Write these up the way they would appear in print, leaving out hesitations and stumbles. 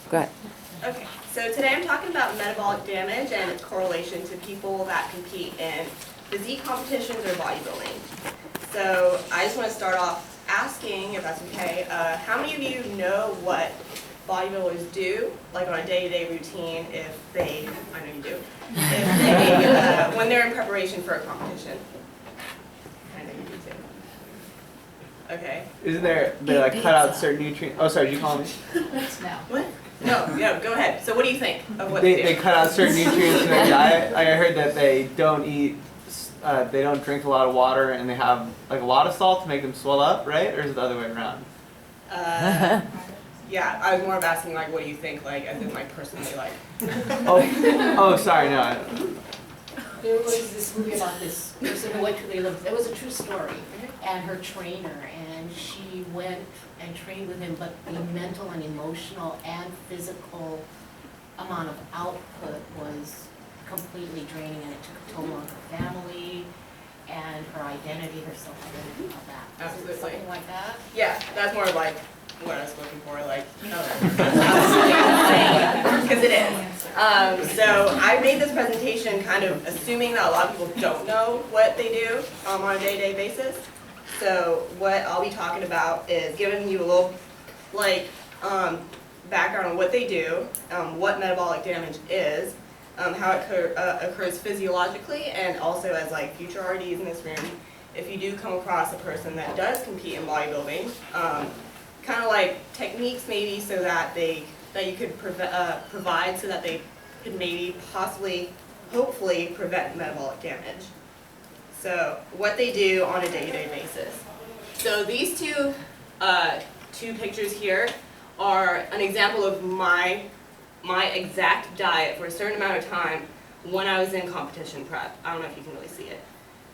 Go ahead. Okay, so today I'm talking about metabolic damage and its correlation to people that compete in physique competitions or bodybuilding. So I just want to start off asking, if that's okay, how many of you know what bodybuilders do, like on a day-to-day routine, if they, I know you do, if they, when they're in preparation for a competition? I know you do too. Okay. Isn't there, they like cut out certain nutrients? Oh, sorry, did you call me? What? No, go ahead. So what do you think of what they do? They cut out certain nutrients in their diet. I heard that they don't eat, they don't drink a lot of water, and they have like a lot of salt to make them swell up, right? Or is it the other way around? Yeah, I was more of asking like, what do you think, like, as in like personally, like. Oh, sorry, no. There was this movie about this person who went to the Olympics. It was a true story. And her trainer, and she went and trained with him, but the mental and emotional and physical amount of output was completely draining, and it took a toll on her family and her identity, her self-identity, all that. Absolutely. Something like that. Yeah, that's more like what I was looking for, like, because it is. So I made this presentation kind of assuming that a lot of people don't know what they do on a day-to-day basis. So what I'll be talking about is giving you a little, like, background on what they do, what metabolic damage is, how it occurs physiologically, and also as like future RDs in this room, if you do come across a person that does compete in bodybuilding, kind of like techniques maybe so that you could provide so that they could maybe possibly, hopefully prevent metabolic damage. So what they do on a day-to-day basis. So these two pictures here are an example of my exact diet for a certain amount of time when I was in competition prep. I don't know if you can really see it.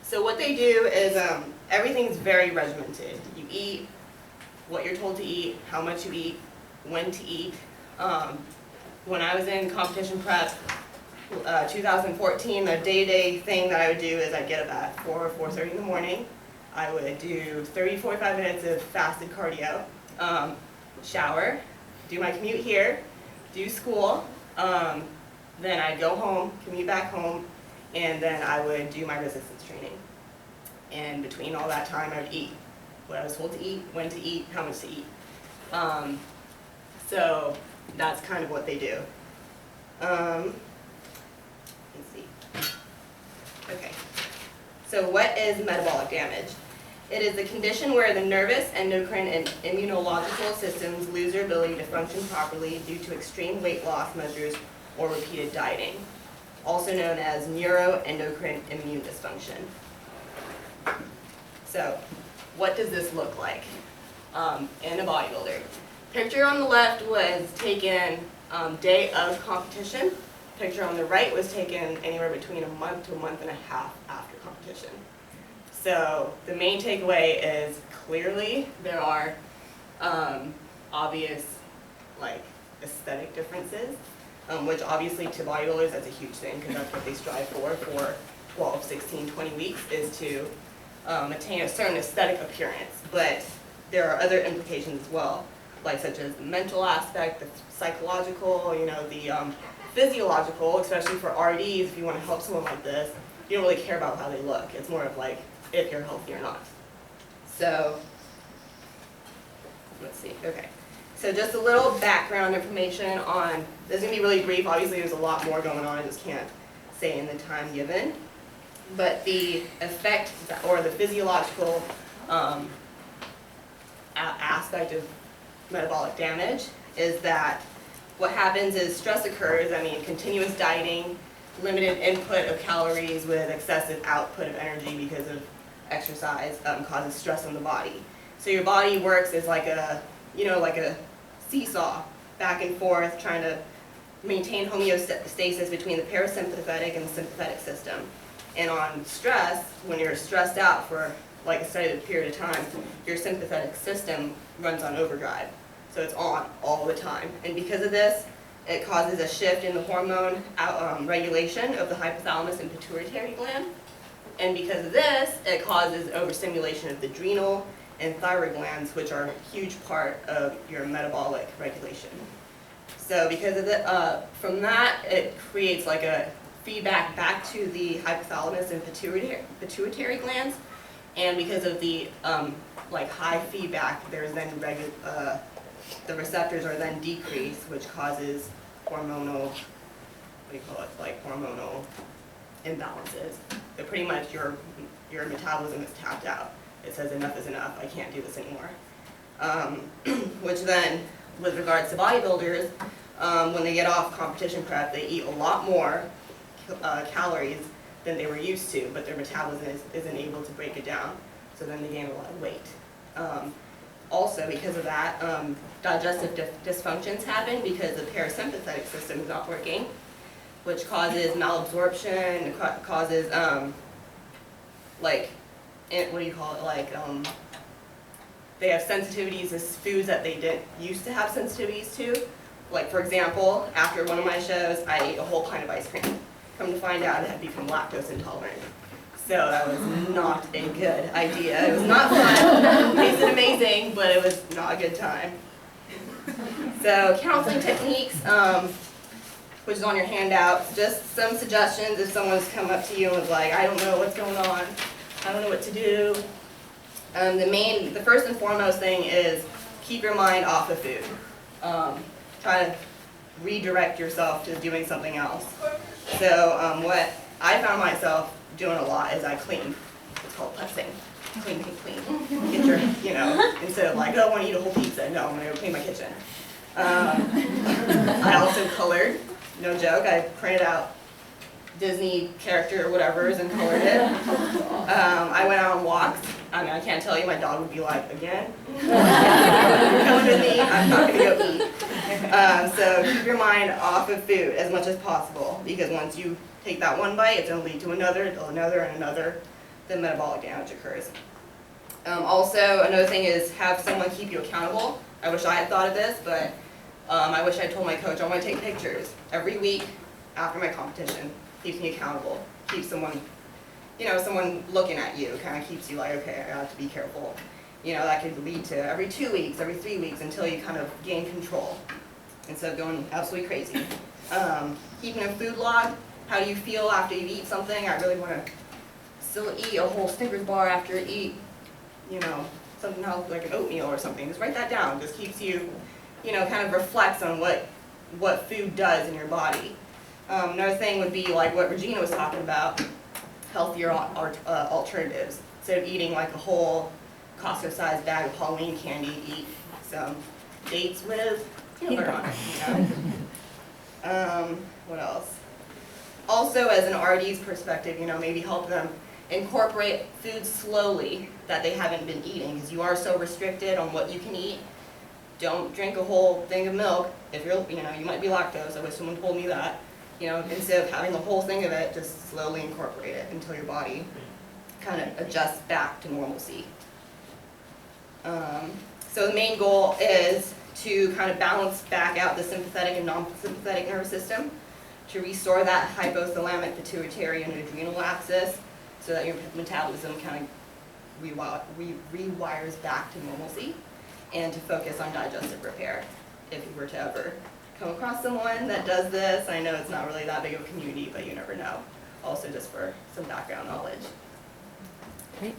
So what they do is everything's very regimented. You eat what you're told to eat, how much you eat, when to eat. When I was in competition prep, 2014, the day-to-day thing that I would do is I'd get up at 4 or 4:30 in the morning. I would do 30-45 minutes of fasted cardio, shower, do my commute here, do school, then I'd go home, commute back home, and then I would do my resistance training. And between all that time, I would eat what I was told to eat, when to eat, how much to eat. So that's kind of what they do. Let's see. Okay. So what is metabolic damage? It is the condition where the nervous, endocrine, and immunological systems lose their ability to function properly due to extreme weight loss measures or repeated dieting, also known as neuroendocrine immune dysfunction. So what does this look like in a bodybuilder? Picture on the left was taken day of competition. Picture on the right was taken anywhere between a month to a month and a half after competition. So the main takeaway is clearly there are obvious like aesthetic differences, which obviously to bodybuilders that's a huge thing because that's what they strive for 12, 16, 20 weeks is to attain a certain aesthetic appearance. But there are other implications as well, like such as the mental aspect, the psychological, you know, the physiological, especially for RDs, if you want to help someone like this, you don't really care about how they look. It's more of like if you're healthy or not. So, let's see, okay. So just a little background information on, this is going to be really brief, obviously there's a lot more going on, I just can't say in the time given. But the effect, or the physiological aspect of metabolic damage is that what happens is stress occurs, continuous dieting, limited input of calories with excessive output of energy because of exercise causes stress on the body. So your body works as like a, like a seesaw, back and forth, trying to maintain homeostasis between the parasympathetic and the sympathetic system. And on stress, when you're stressed out for like a studied period of time, your sympathetic system runs on overdrive. So it's on all the time. And because of this, it causes a shift in the hormone regulation of the hypothalamus and pituitary gland. And because of this, it causes overstimulation of the adrenal and thyroid glands, which are a huge part of your metabolic regulation. So because of the, from that, it creates like a feedback back to the hypothalamus and pituitary glands. And because of the like high feedback, there's then the receptors are then decreased, which causes hormonal, what do you call it, like hormonal imbalances. So pretty much your metabolism is tapped out. It says enough is enough, I can't do this anymore. Which then, with regards to bodybuilders, when they get off competition prep, they eat a lot more calories than they were used to, but their metabolism isn't able to break it down, so then they gain a lot of weight. Also, because of that, digestive dysfunctions happen because the parasympathetic system is not working, which causes malabsorption, causes, like, what do you call it, like, they have sensitivities to foods that they didn't used to have sensitivities to. Like, for example, after one of my shows, I ate a whole pint of ice cream. Come to find out, I had become lactose intolerant. So that was not a good idea. It was not fun. It tasted amazing, but it was not a good time. So counseling techniques, which is on your handout, just some suggestions if someone's come up to you and was like, I don't know what's going on, I don't know what to do. The first and foremost thing is keep your mind off of food. Try to redirect yourself to doing something else. So what I found myself doing a lot is I clean. It's called putzing. Clean, clean, clean. Get your, you know, instead of like, oh, I want to eat a whole pizza. No, I'm going to go clean my kitchen. I also colored. No joke. I printed out Disney character or whatever's and colored it. I went out on walks. I mean, I can't tell you, my dog would be like, again? You're coming with me, I'm not gonna go eat. So keep your mind off of food as much as possible, because once you take that one bite, it's gonna lead to another, and another, then metabolic damage occurs. Also, another thing is have someone keep you accountable. I wish I had thought of this, but I wish I told my coach I want to take pictures every week after my competition. Keeps me accountable, keeps someone, you know, someone looking at you, kind of keeps you like, okay, I have to be careful. You know, that could lead to every 2 weeks, every 3 weeks, until you kind of gain control, instead of going absolutely crazy. Keeping a food log, how do you feel after you eat something? I really want to still eat a whole Snickers bar after I eat, you know, something else like an oatmeal or something. Just write that down, just keeps you, you know, kind of reflects on what food does in your body. Another thing would be like what Regina was talking about, healthier alternatives. Instead of eating like a whole Costco-sized bag of Halloween candy, eat some dates with peanut butter on it, you know? What else? Also, as an RD's perspective, you know, maybe help them incorporate foods slowly that they haven't been eating, because you are so restricted on what you can eat. Don't drink a whole thing of milk. If you're, you know, you might be lactose. I wish someone told me that. You know, instead of having the whole thing of it, just slowly incorporate it until your body kind of adjusts back to normalcy. So the main goal is to kind of balance back out the sympathetic and non-sympathetic nervous system, to restore that hypothalamic, pituitary, and adrenal axis, so that your metabolism kind of rewires back to normalcy, and to focus on digestive repair. If you were to ever come across someone that does this, I know it's not really that big of a community, but you never know. Also, just for some background knowledge. Great.